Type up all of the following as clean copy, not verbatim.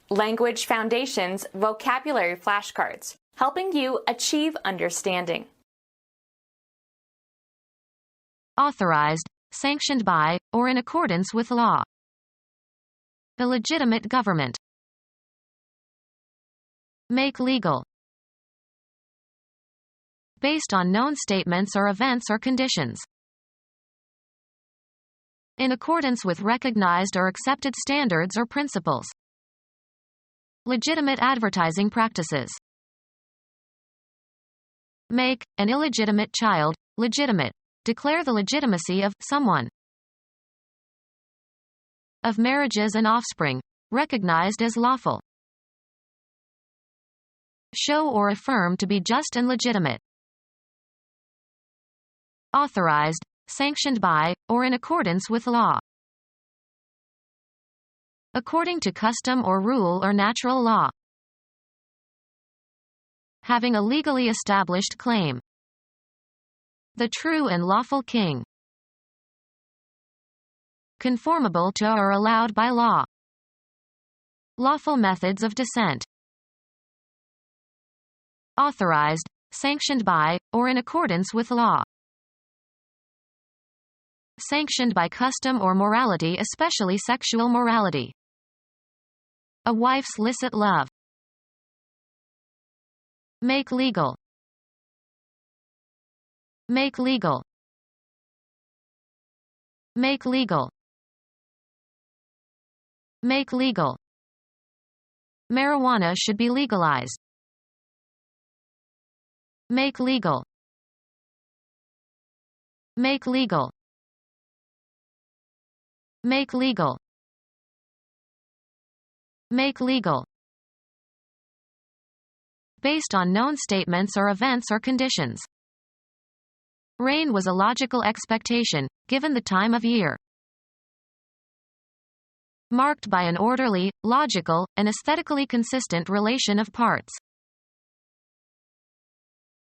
Language Foundations Vocabulary Flashcards, helping you achieve understanding. Authorized, sanctioned by, or in accordance with law. Illegitimate government. Make legal. Based on known statements or events or conditions. In accordance with recognized or accepted standards or principles. Legitimate advertising practices. Make an illegitimate child legitimate. Declare the legitimacy of someone. Of marriages and offspring, recognized as lawful. Show or affirm to be just and legitimate. Authorized, sanctioned by, or in accordance with law. According to custom or rule or natural law. Having a legally established claim. The true and lawful king. Conformable to or allowed by law. Lawful methods of descent. Authorized, sanctioned by, or in accordance with law. Sanctioned by custom or morality, especially sexual morality. A wife's licit love. Make legal. Make legal. Make legal. Make legal. Marijuana should be legalized. Make legal. Make legal. Make legal. Make legal. Based on known statements or events or conditions. Rain was a logical expectation, given the time of year. Marked by an orderly, logical, and aesthetically consistent relation of parts.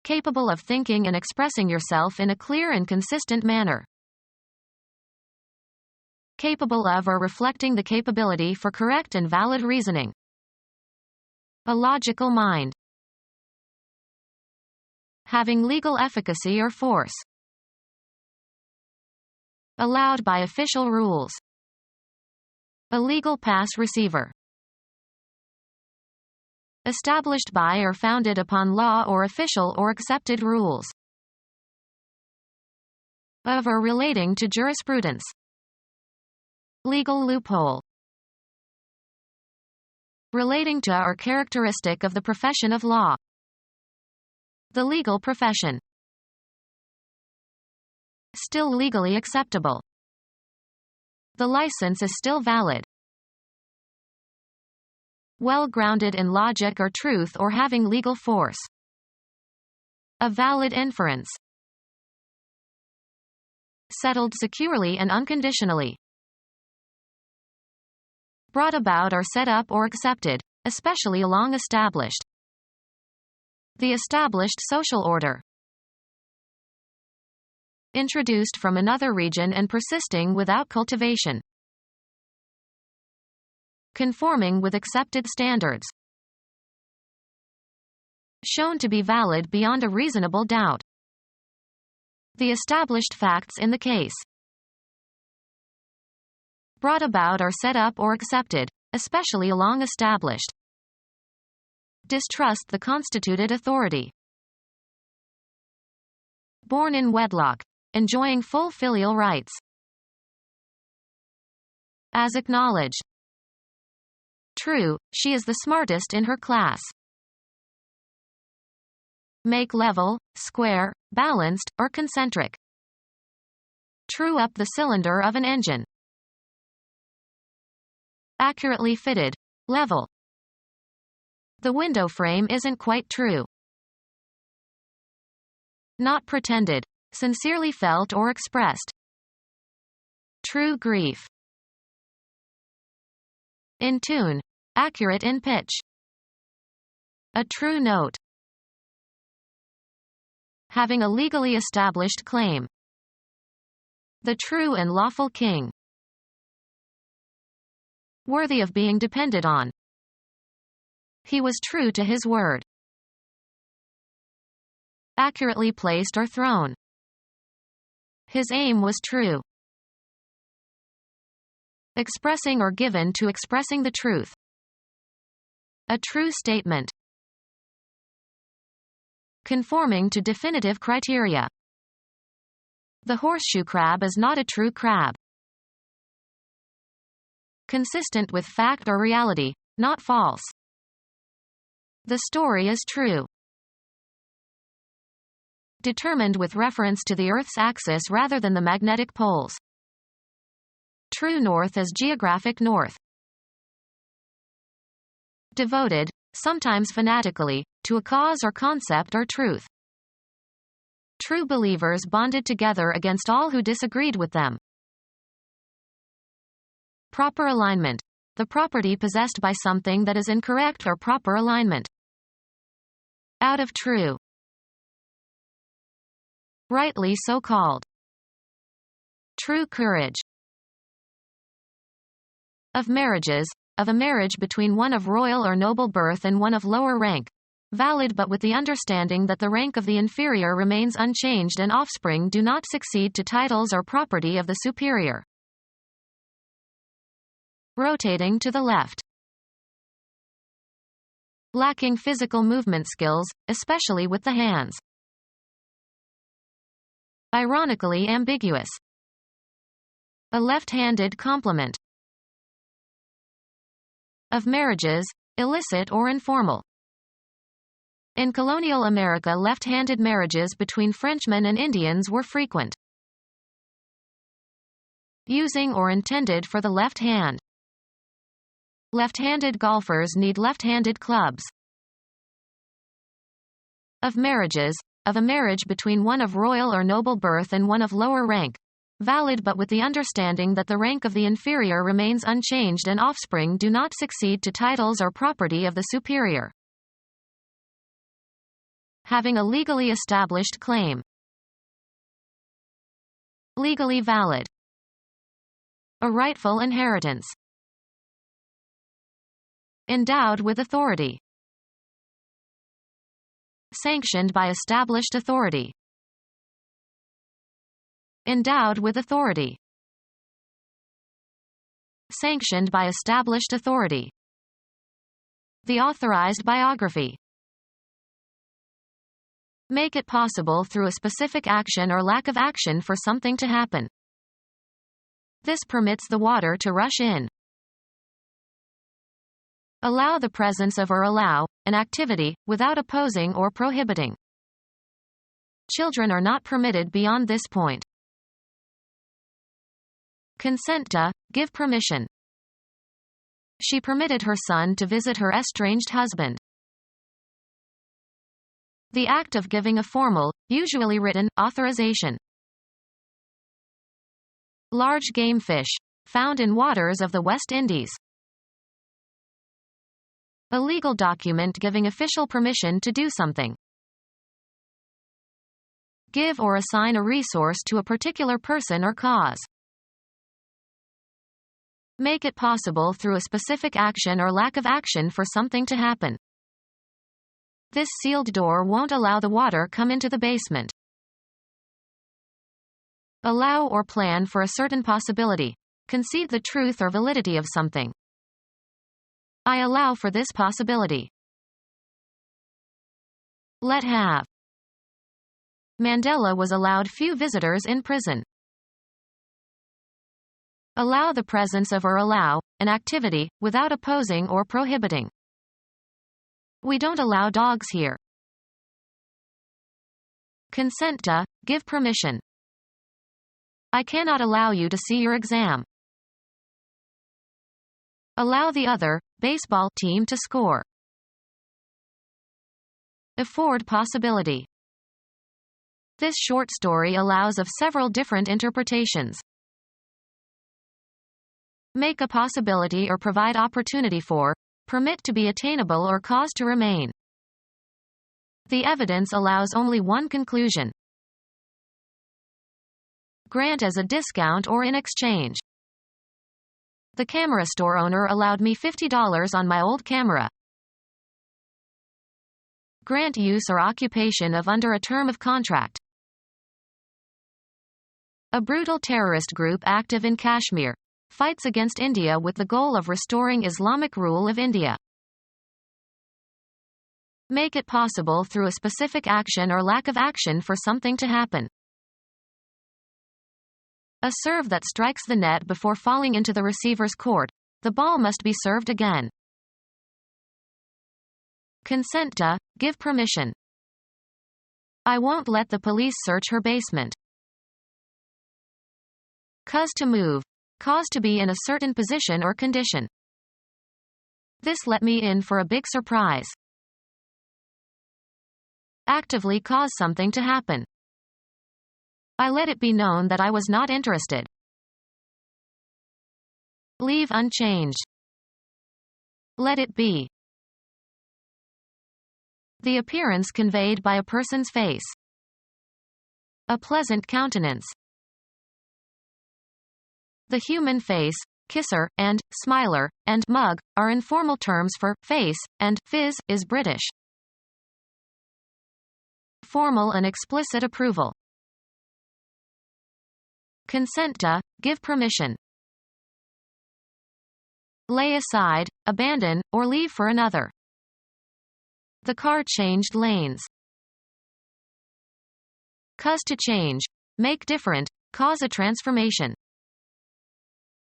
Capable of thinking and expressing yourself in a clear and consistent manner. Capable of or reflecting the capability for correct and valid reasoning. A logical mind. Having legal efficacy or force. Allowed by official rules. A legal pass receiver. Established by or founded upon law or official or accepted rules. Of or relating to jurisprudence. Legal loophole. Relating to or characteristic of the profession of law. The legal profession. Still legally acceptable. The license is still valid. Well grounded in logic or truth or having legal force. A valid inference. Settled securely and unconditionally. Brought about or set up or accepted, especially long established. The established social order. Introduced from another region and persisting without cultivation. Conforming with accepted standards. Shown to be valid beyond a reasonable doubt. The established facts in the case. Brought about or set up or accepted, especially long established. Distrust the constituted authority. Born in wedlock. Enjoying full filial rights. As acknowledged. True, she is the smartest in her class. Make level, square, balanced, or concentric. True up the cylinder of an engine. Accurately fitted. Level. The window frame isn't quite true. Not pretended. Sincerely felt or expressed. True grief. In tune. Accurate in pitch. A true note. Having a legally established claim. The true and lawful king. Worthy of being depended on. He was true to his word. Accurately placed or thrown. His aim was true. Expressing or given to expressing the truth. A true statement. Conforming to definitive criteria. The horseshoe crab is not a true crab. Consistent with fact or reality, not false. The story is true. Determined with reference to the Earth's axis rather than the magnetic poles. True north is geographic north. Devoted, sometimes fanatically, to a cause or concept or truth. True believers bonded together against all who disagreed with them. Proper alignment. The property possessed by something that is in correct or proper alignment. Out of true. Rightly so called. True courage. Of marriages, of a marriage between one of royal or noble birth and one of lower rank. Valid but with the understanding that the rank of the inferior remains unchanged and offspring do not succeed to titles or property of the superior. Rotating to the left. Lacking physical movement skills, especially with the hands. Ironically ambiguous. A left-handed compliment. Of marriages, illicit or informal. In colonial America, left-handed marriages between Frenchmen and Indians were frequent. Using or intended for the left hand. Left-handed golfers need left-handed clubs. Of marriages, of a marriage between one of royal or noble birth and one of lower rank. Valid but with the understanding that the rank of the inferior remains unchanged and offspring do not succeed to titles or property of the superior. Having a legally established claim. Legally valid. A rightful inheritance. Endowed with authority. Sanctioned by established authority. Endowed with authority. Sanctioned by established authority. The authorized biography. Make it possible through a specific action or lack of action for something to happen. This permits the water to rush in. Allow the presence of or allow an activity, without opposing or prohibiting. Children are not permitted beyond this point. Consent to, give permission. She permitted her son to visit her estranged husband. The act of giving a formal, usually written, authorization. Large game fish, found in waters of the West Indies. A legal document giving official permission to do something. Give or assign a resource to a particular person or cause. Make it possible through a specific action or lack of action for something to happen. This sealed door won't allow the water come into the basement. Allow or plan for a certain possibility. Concede the truth or validity of something. I allow for this possibility. Let have. Mandela was allowed few visitors in prison. Allow the presence of or allow an activity, without opposing or prohibiting. We don't allow dogs here. Consent to, give permission. I cannot allow you to see your exam. Allow the other, baseball team to score. Afford possibility. This short story allows of several different interpretations. Make a possibility or provide opportunity for, permit to be attainable or cause to remain. The evidence allows only one conclusion. Grant as a discount or in exchange. The camera store owner allowed me $50 on my old camera. grant use or occupation of under a term of contract. A brutal terrorist group active in Kashmir fights against India with the goal of restoring Islamic rule of India. Make it possible through a specific action or lack of action for something to happen. A serve that strikes the net before falling into the receiver's court. The ball must be served again. Consent to, give permission. I won't let the police search her basement. Cause to move. Cause to be in a certain position or condition. This let me in for a big surprise. Actively cause something to happen. I let it be known that I was not interested. Leave unchanged. Let it be. The appearance conveyed by a person's face. A pleasant countenance. The human face, kisser, and smiler, and mug, are informal terms for face, and fizz is British. Formal and explicit approval. Consent to, give permission. Lay aside, abandon, or leave for another. The car changed lanes. Cause to change. Make different. Cause a transformation.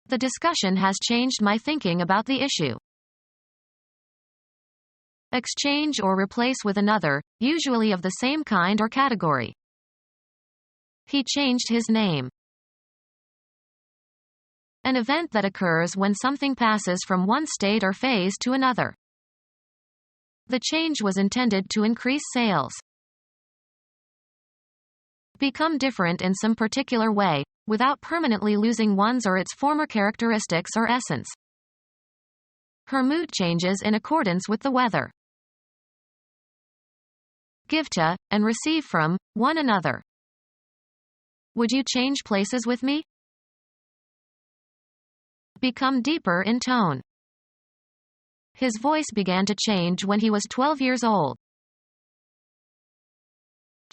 The discussion has changed my thinking about the issue. Exchange or replace with another, usually of the same kind or category. He changed his name. An event that occurs when something passes from one state or phase to another. The change was intended to increase sales. Become different in some particular way, without permanently losing one's or its former characteristics or essence. Her mood changes in accordance with the weather. Give to, and receive from, one another. Would you change places with me? Become deeper in tone. His voice began to change when he was 12 years old.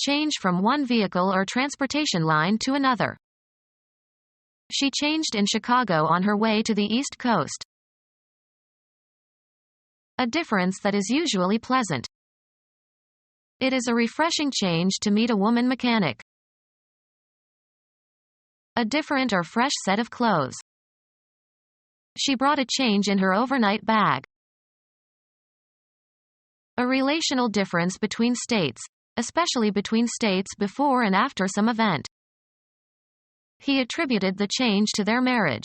Change from one vehicle or transportation line to another. She changed in Chicago on her way to the East Coast. A difference that is usually pleasant. It is a refreshing change to meet a woman mechanic. A different or fresh set of clothes. She brought a change in her overnight bag. A relational difference between states, especially between states before and after some event. He attributed the change to their marriage.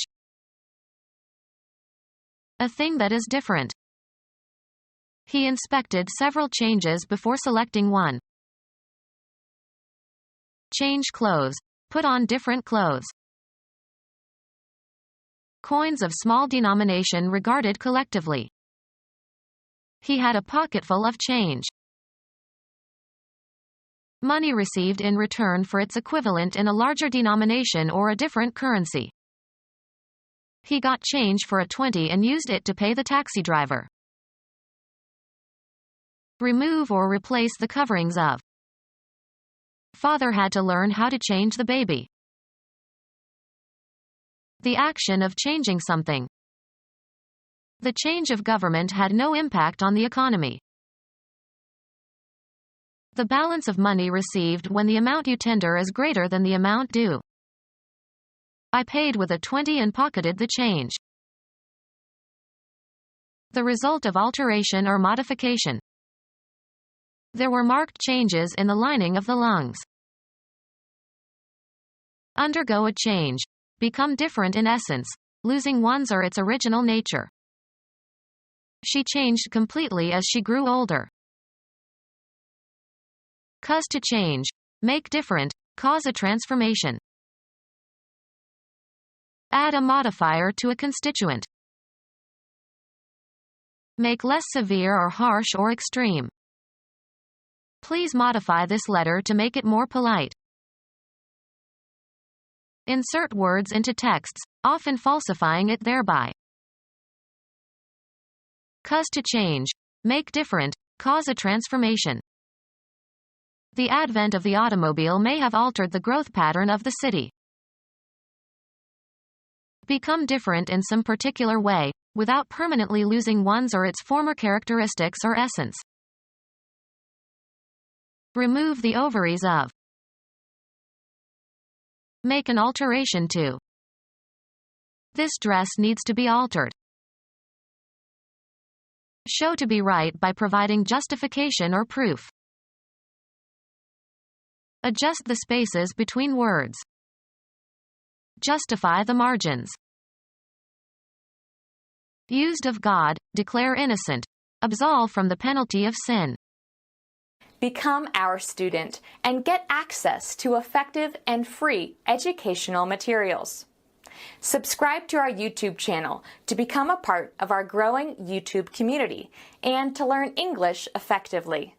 A thing that is different. He inspected several changes before selecting one. Change clothes. Put on different clothes. Coins of small denomination regarded collectively. He had a pocketful of change. Money received in return for its equivalent in a larger denomination or a different currency. He got change for a 20 and used it to pay the taxi driver. Remove or replace the coverings of. Father had to learn how to change the baby. The action of changing something. The change of government had no impact on the economy. The balance of money received when the amount you tender is greater than the amount due. I paid with a 20 and pocketed the change. The result of alteration or modification. There were marked changes in the lining of the lungs. Undergo a change. Become different in essence, losing one's or its original nature. She changed completely as she grew older. Cause to change. Make different. Cause a transformation. Add a modifier to a constituent. Make less severe or harsh or extreme. Please modify this letter to make it more polite. Insert words into texts, often falsifying it thereby. Cause to change. Make different. Cause a transformation. The advent of the automobile may have altered the growth pattern of the city. Become different in some particular way, without permanently losing one's or its former characteristics or essence. Remove the ovaries of. Make an alteration to. This dress needs to be altered. Show to be right by providing justification or proof. Adjust the spaces between words. Justify the margins. Used of God, declare innocent. Absolve from the penalty of sin. Become our student and get access to effective and free educational materials. Subscribe to our YouTube channel to become a part of our growing YouTube community and to learn English effectively.